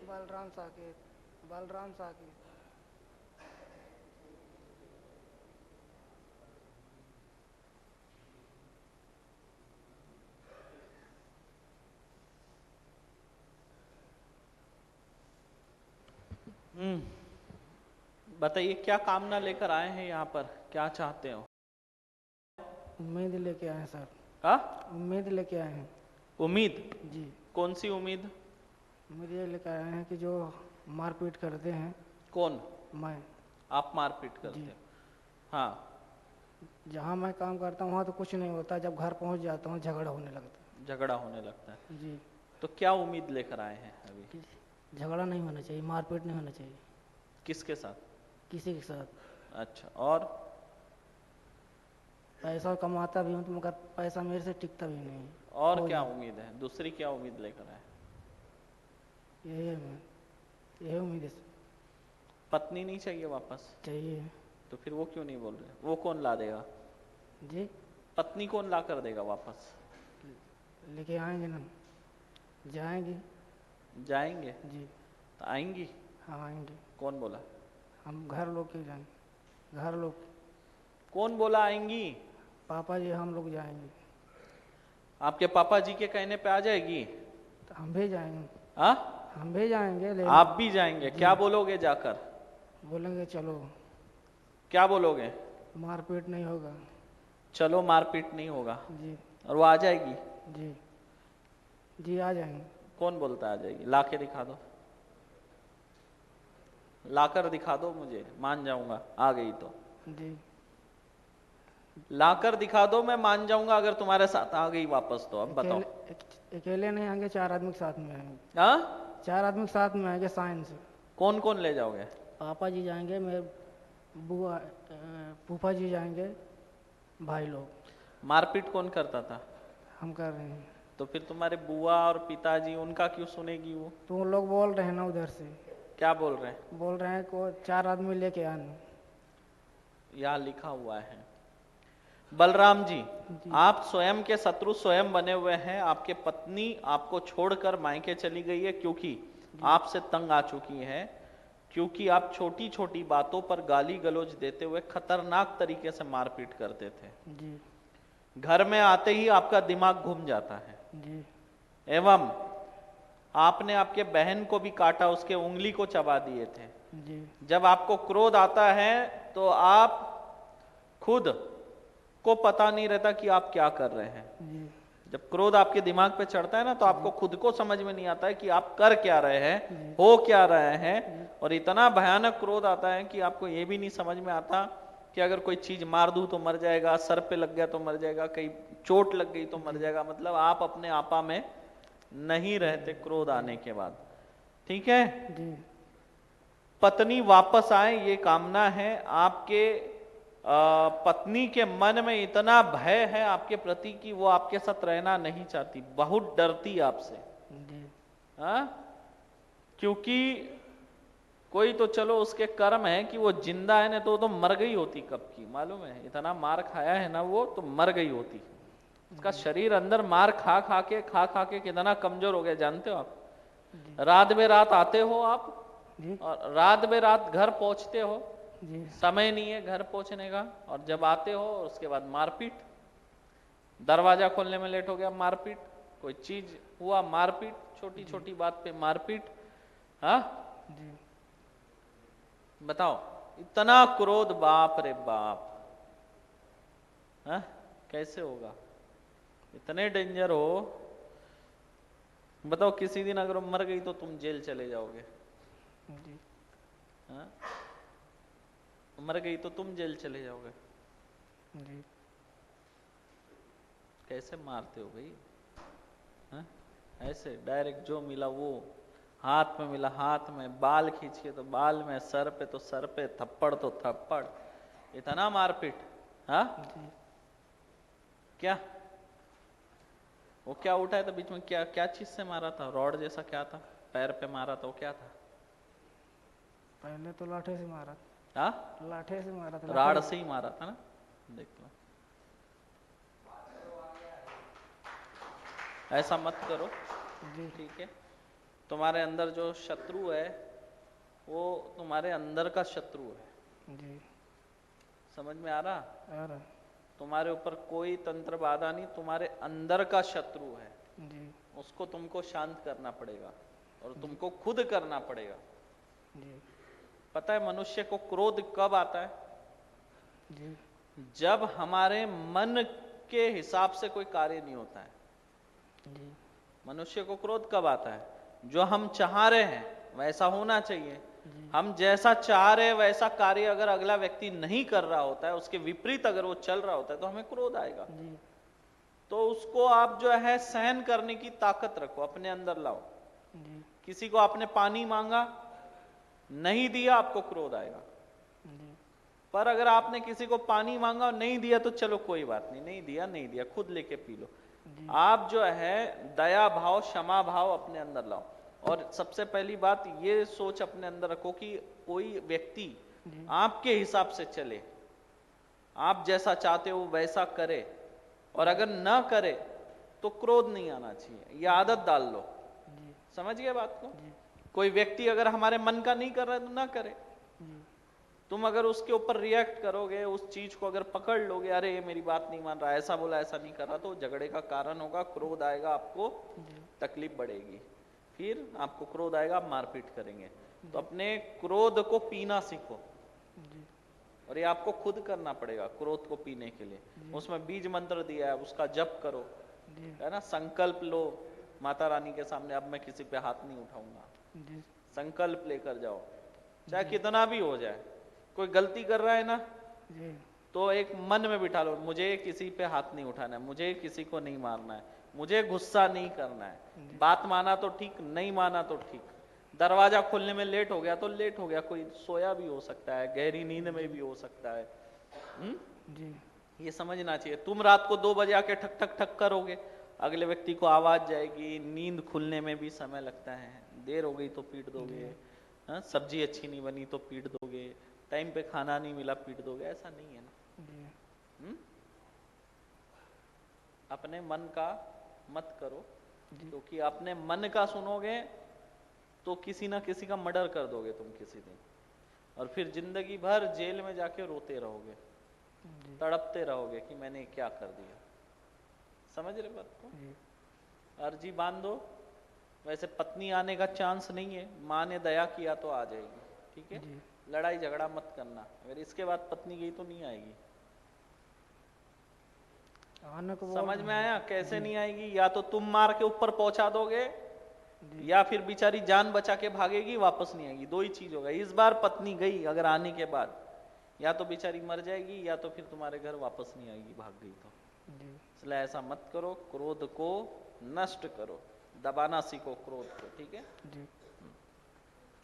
बलराम साकेत। बलराम साकेत। बताइए क्या कामना लेकर आए हैं यहाँ पर, क्या चाहते हो? उम्मीद लेके आए हैं सर। हाँ, उम्मीद लेके आए हैं। उम्मीद? जी। कौन सी उम्मीद? उम्मीद ये लेके आए हैं कि जो मारपीट करते हैं। कौन? मैं। आप मारपीट जी। करते हो? हाँ। जहाँ मैं काम करता हूँ वहाँ तो कुछ नहीं होता, जब घर पहुँच जाता हूँ झगड़ा होने लगता झगड़ा होने लगता है? है। जी। तो क्या उम्मीद लेकर आए हैं अभी? कि झगड़ा नहीं होना चाहिए, मारपीट नहीं होना चाहिए किसके साथ? किसी के साथ। अच्छा, और? पैसा कमाता भी हूँ तो मगर पैसा मेरे से टिकता भी नहीं। और खो क्या जाता। उम्मीद है, दूसरी क्या उम्मीद लेकर आए? यही है मैं, यही उम्मीद है सर। पत्नी नहीं चाहिए वापस? चाहिए। तो फिर वो क्यों नहीं बोल रहे? वो कौन ला देगा? जी। पत्नी कौन ला कर देगा वापस? लेके आएंगे ना, जाएंगे। जाएंगे? जी। तो आएंगी? हाँ आएंगे। कौन बोला? हम घर लोग के जाएंगे, घर लोग। कौन बोला आएंगी? पापा जी हम लोग जाएंगे। आपके पापा जी के कहने पे आ जाएगी? तो हम भी जाएंगे। हाँ? हम भी जाएंगे ले। आप भी जाएंगे? जी। क्या बोलोगे जाकर? बोलेंगे चलो, क्या बोलोगे? मारपीट नहीं होगा। चलो मारपीट नहीं होगा। जी। और वो आ जाएगी? जी। जी आ जाएंगे। कौन बोलता है आ जाएगी? ला के दिखा दो, लाकर दिखा दो, मुझे मान जाऊंगा आ गई तो। जी। लाकर दिखा दो, मैं मान जाऊंगा अगर तुम्हारे साथ आ गई वापस तो। अब बताओ। अकेले नहीं आएंगे, 4 आदमी के साथ में आएंगे। हाँ? 4 आदमी के साथ में आएंगे साइंस से। कौन कौन ले जाओगे? पापा जी जाएंगे, मेरे बुआ फूफा जी जाएंगे, भाई लोग। मारपीट कौन करता था? हम कर रहे हैं। तो फिर तुम्हारे बुआ और पिताजी, उनका क्यों सुनेगी वो? तो वो लोग बोल रहे हैं ना उधर से, क्या बोल रहे हैं? बोल रहे हैं को 4 आदमी लेके आने। यहाँ लिखा हुआ है। बलराम जी, जी। आप स्वयं के शत्रु स्वयं बने हुए हैं। आपके पत्नी आपको छोड़कर मायके चली गई है क्योंकि आपसे तंग आ चुकी है, क्योंकि आप छोटी छोटी बातों पर गाली गलौज देते हुए खतरनाक तरीके से मारपीट करते थे। जी। घर में आते ही आपका दिमाग घूम जाता है। जी। एवं आपने आपके बहन को भी काटा, उसके उंगली को चबा दिए थे। जी। जब आपको क्रोध आता है तो आप खुद को पता नहीं रहता कि आप क्या कर रहे हैं। जी। जब क्रोध आपके दिमाग पे चढ़ता है ना तो आपको खुद को समझ में नहीं आता है कि आप कर क्या रहे हैं, जी। हो क्या रहे हैं। जी। और इतना भयानक क्रोध आता है कि आपको ये भी नहीं समझ में आता कि अगर कोई चीज मार दूं तो मर जाएगा, सर पे लग गया तो मर जाएगा, कहीं चोट लग गई तो मर जाएगा। मतलब आप अपने आपा में नहीं रहते क्रोध आने के बाद। ठीक है? जी। पत्नी वापस आए ये कामना है आपके। पत्नी के मन में इतना भय है आपके प्रति कि वो आपके साथ रहना नहीं चाहती, बहुत डरती आपसे। जी। हाँ? क्योंकि कोई तो चलो उसके कर्म है कि वो जिंदा है, ना तो मर गई होती कब की। मालूम है, इतना मार खाया है ना वो, तो मर गई होती। उसका शरीर अंदर मार खा खा के कितना कमजोर हो गया जानते हो आप? जी। रात बे रात आते हो आप, जी। और रात बे रात घर पहुंचते हो, जी। समय नहीं है घर पहुंचने का, और जब आते हो उसके बाद मारपीट। दरवाजा खोलने में लेट हो गया, मारपीट। कोई चीज हुआ, मारपीट। छोटी छोटी बात पे मारपीट। हाँ? जी। बताओ, इतना क्रोध, बाप रे बाप। हाँ? कैसे होगा? इतने डेंजर हो। बताओ, किसी दिन अगर मर गई तो तुम जेल चले जाओगे। जी। हाँ? मर गई तो तुम जेल चले जाओगे। जी। कैसे मारते हो भाई? हाँ? ऐसे डायरेक्ट जो मिला वो, हाथ में मिला हाथ में, बाल खींच के तो बाल में, सर पे तो सर पे, थप्पड़ तो थप्पड़, इतना मारपीट। हाँ? जी। क्या वो क्या उठा है तो बीच में, क्या क्या चीज से मारा था? रॉड जैसा क्या था पैर पे मारा था, वो क्या था? पहले तो लाठे से मारा। हाँ? लाठे से मारा था, राड़ लकड़ी। से ही मारा था ना? देख लो, ऐसा मत करो। जी। ठीक है? तुम्हारे अंदर जो शत्रु है वो तुम्हारे अंदर का शत्रु है। जी। समझ में आ रहा? आ रहा। तुम्हारे ऊपर कोई तंत्र बाधा नहीं, तुम्हारे अंदर का शत्रु है। जी। उसको तुमको शांत करना पड़ेगा और तुमको खुद करना पड़ेगा। जी। पता है मनुष्य को क्रोध कब आता है? जी। जब हमारे मन के हिसाब से कोई कार्य नहीं होता है। जी। मनुष्य को क्रोध कब आता है? जो हम चाह रहे हैं वैसा होना चाहिए, हम जैसा चाह रहे हैं वैसा कार्य अगर अगला व्यक्ति नहीं कर रहा होता है, उसके विपरीत अगर वो चल रहा होता है तो हमें क्रोध आएगा। जी। तो उसको आप जो है सहन करने की ताकत रखो, अपने अंदर लाओ। जी। किसी को आपने पानी मांगा, नहीं दिया, आपको क्रोध आएगा। जी। पर अगर आपने किसी को पानी मांगा और नहीं दिया तो चलो कोई बात नहीं, नहीं दिया नहीं दिया, खुद लेके पी लो। आप जो है दया भाव, क्षमा भाव अपने अंदर लाओ। और सबसे पहली बात ये सोच अपने अंदर रखो कि कोई व्यक्ति आपके हिसाब से चले, आप जैसा चाहते हो वैसा करे, और अगर ना करे तो क्रोध नहीं आना चाहिए, ये आदत डाल लो। समझ गए बात को? कोई व्यक्ति अगर हमारे मन का नहीं कर रहा है तो ना करे। तुम अगर उसके ऊपर रिएक्ट करोगे, उस चीज को अगर पकड़ लोगे, अरे ये मेरी बात नहीं मान रहा, ऐसा बोला ऐसा नहीं कर रहा, तो झगड़े का कारण होगा, क्रोध आएगा, आपको तकलीफ बढ़ेगी, फिर आपको क्रोध आएगा, आप मारपीट करेंगे। तो अपने क्रोध को पीना सीखो, और ये आपको खुद करना पड़ेगा क्रोध को पीने के लिए। उसमें बीज मंत्र दिया है, उसका जप करो, है ना। संकल्प लो माता रानी के सामने, अब मैं किसी पे हाथ नहीं उठाऊंगा। संकल्प लेकर जाओ, चाहे कितना भी हो जाए। कोई गलती कर रहा है ना, तो एक मन में बिठा लो, मुझे किसी पे हाथ नहीं उठाना है, मुझे किसी को नहीं मारना है, मुझे गुस्सा नहीं करना है। बात माना तो ठीक, नहीं माना तो ठीक। दरवाजा खोलने में लेट हो गया तो लेट हो गया, कोई सोया भी हो सकता है, गहरी नींद में भी हो सकता है। जी। ये समझना चाहिए। तुम रात को 2 बजे आके ठक ठक ठक करोगे, अगले व्यक्ति को आवाज जाएगी, नींद खुलने में भी समय लगता है, देर हो गई तो पीट दोगे, सब्जी अच्छी नहीं बनी तो पीट दोगे, टाइम पे खाना नहीं मिला पीट दोगे, ऐसा नहीं है ना। अपने मन का मत करो, क्योंकि अपने मन का सुनोगे तो किसी ना किसी का मर्डर कर दोगे तुम किसी दिन, और फिर जिंदगी भर जेल में जाके रोते रहोगे, तड़पते रहोगे कि मैंने क्या कर दिया। समझ रहे बात को? अर्जी बांध दो। वैसे पत्नी आने का चांस नहीं है, माँ ने दया किया तो आ जाएगी, ठीक है। लड़ाई झगड़ा मत करना, अगर इसके बाद पत्नी गई तो नहीं आएगी। समझ में आया? कैसे नहीं आएगी? या तो तुम मार के ऊपर पहुंचा दोगे, या फिर बेचारी जान बचा के भागेगी, वापस नहीं आएगी। 2 ही चीज होगा। इस बार पत्नी गई अगर आने के बाद, या तो बेचारी मर जाएगी, या तो फिर तुम्हारे घर वापस नहीं आएगी, भाग गई तो। इसलिए ऐसा मत करो, क्रोध को नष्ट करो, दबाना सीखो क्रोध को, ठीक है।